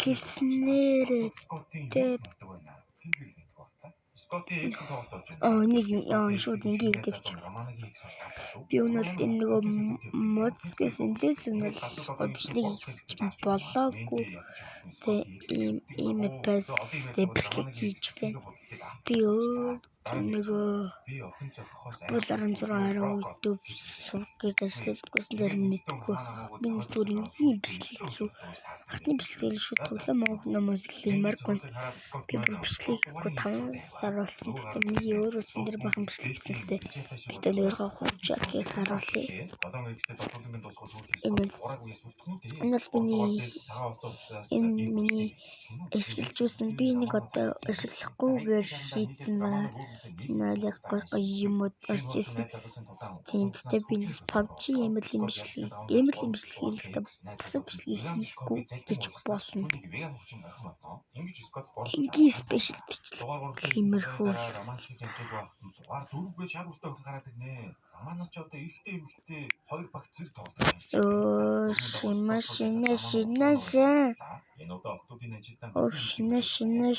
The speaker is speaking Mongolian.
Киснээр нэг шууд ингээ дэвч. Би өнөөдөр энэ нөгөө моц гэсэн дэс өнөөдөр бичлэг болоогүй. Тэ ийм пэс дэвшлэг хийж байна. Би нөгөө болоорон зураараа YouTube сувгийг ажиллуулгүйсэн дээр мэдгүй. Би зүгээр ингийн бичлэг шүү. Хатны бичлэг шүү. Тоглоом номос лимаргүй. Би бичлэггүй 5 сар болсон. Тэгтээ миний өөр үсэн дээр бахан бичлэг хийлээ. Би өөрийнхөө хуучааг харуулъя. Энэ миний эсгэлжүүлсэн би нэг одоо ашиглахгүйгээр шийдсэн байна. Нэг гоё юмуд орж ирсэн. Тэгтээ би PUBG эмэлийн бичлэг хийхдээ бусад бичлэг хийхгүй гэж болно. Ингийн спешиал бичлэг хэмэрхүү. Шинэ